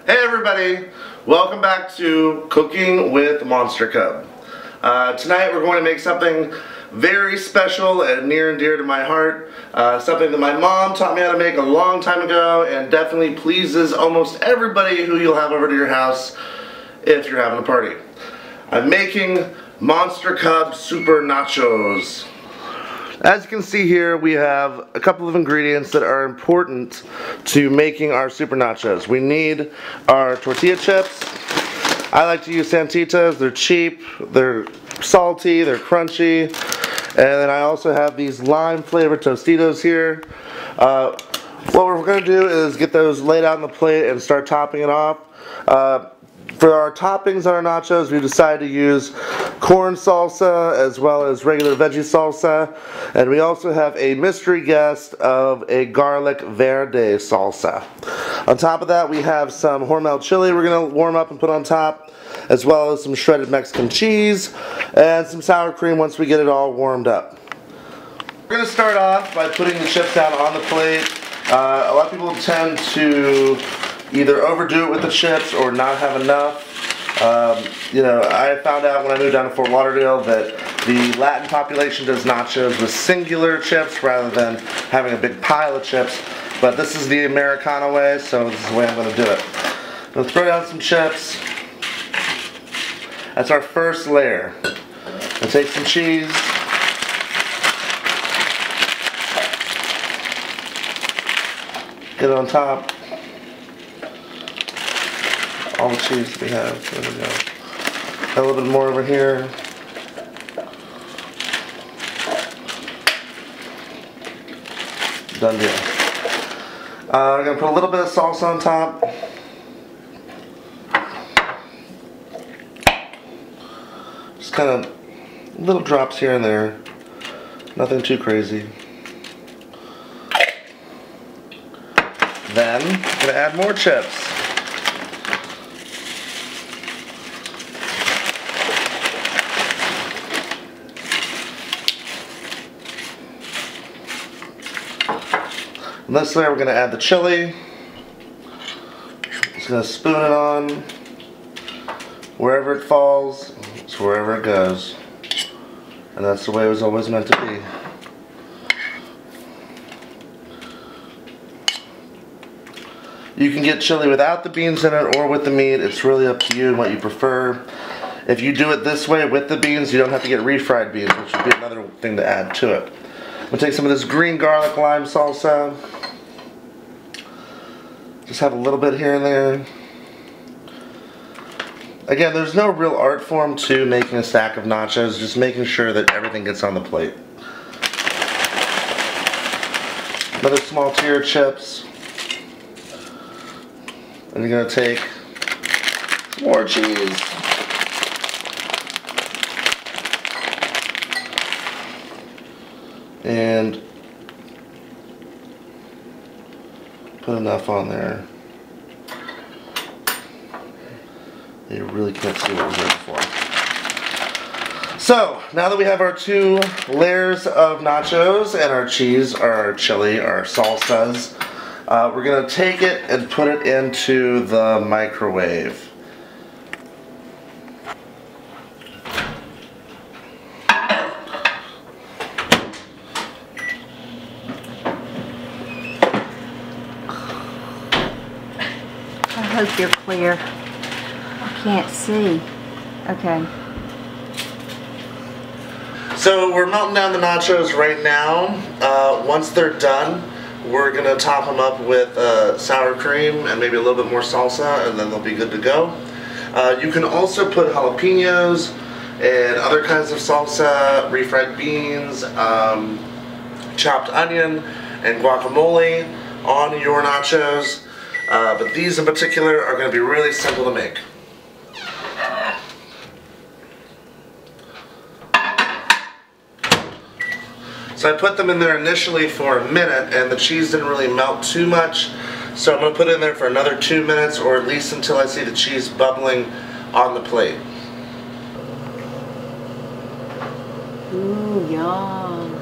Hey everybody, welcome back to Cooking with MonsterCub. Tonight we're going to make something very special and near and dear to my heart. Something that my mom taught me how to make a long time ago and definitely pleases almost everybody who you'll have over to your house if you're having a party. I'm making MonsterCub Super Nachos. As you can see here, we have a couple of ingredients that are important to making our super nachos. We need our tortilla chips. I like to use Santitas. They're cheap, they're salty, they're crunchy. And then I also have these lime flavored Tostitos here. What we're going to do is get those laid out on the plate and start topping it off. For our toppings on our nachos, we decided to use corn salsa as well as regular veggie salsa. And we also have a mystery guest of a garlic verde salsa. On top of that, we have some Hormel chili we're going to warm up and put on top, as well as some shredded Mexican cheese and some sour cream once we get it all warmed up. We're going to start off by putting the chips down on the plate. A lot of people tend to either overdo it with the chips or not have enough. I found out when I moved down to Fort Lauderdale that the Latin population does nachos with singular chips rather than having a big pile of chips. But this is the Americana way, so this is the way I'm going to do it. I'm going to throw down some chips. That's our first layer. I'll take some cheese. Get it on top. All the cheese we have. There we go. Got a little bit more over here. Done deal. We're going to put a little bit of salsa on top. Just kind of little drops here and there. Nothing too crazy. Then, I'm going to add more chips. In this layer we're going to add the chili. Just going to spoon it on. Wherever it falls, it's wherever it goes. And that's the way it was always meant to be. You can get chili without the beans in it or with the meat. It's really up to you and what you prefer. If you do it this way with the beans, you don't have to get refried beans, which would be another thing to add to it. We'll take some of this green garlic lime salsa. Just have a little bit here and there. Again, there's no real art form to making a stack of nachos, just making sure that everything gets on the plate. Another small tier of chips. And you're going to take more cheese. And put enough on there. You really can't see what was there before. So, now that we have our two layers of nachos and our cheese, our chili, our salsas, we're going to take it and put it into the microwave. I hope you're clear. I can't see. Okay. So we're melting down the nachos right now. Once they're done, we're going to top them up with sour cream and maybe a little bit more salsa, and then they'll be good to go. You can also put jalapenos and other kinds of salsa, refried beans, chopped onion, and guacamole on your nachos. But these in particular are going to be really simple to make. So I put them in there initially for a minute and the cheese didn't really melt too much. So I'm going to put it in there for another 2 minutes, or at least until I see the cheese bubbling on the plate. Ooh, yum.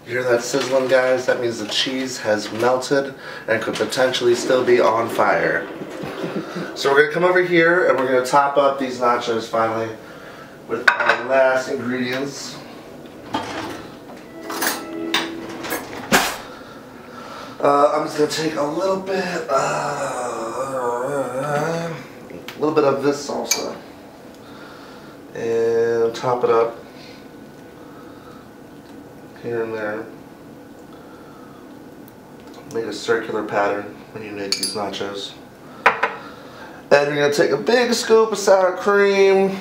You hear that sizzling, guys? That means the cheese has melted and could potentially still be on fire. So we're gonna come over here and we're gonna top up these nachos finally with our last ingredients. I'm just gonna take a little bit of this salsa and top it up here and there. Make a circular pattern when you make these nachos. And you're gonna take a big scoop of sour cream.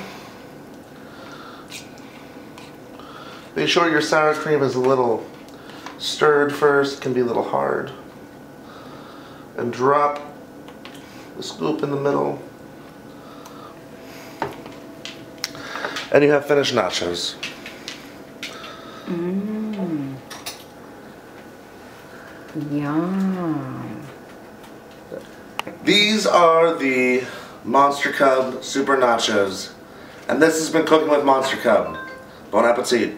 Make sure your sour cream is a little stirred first, it can be a little hard. And drop the scoop in the middle. And you have finished nachos. Mmm. Yum. These are the MonsterCub Super Nachos. And this has been Cooking with MonsterCub. Bon appetit.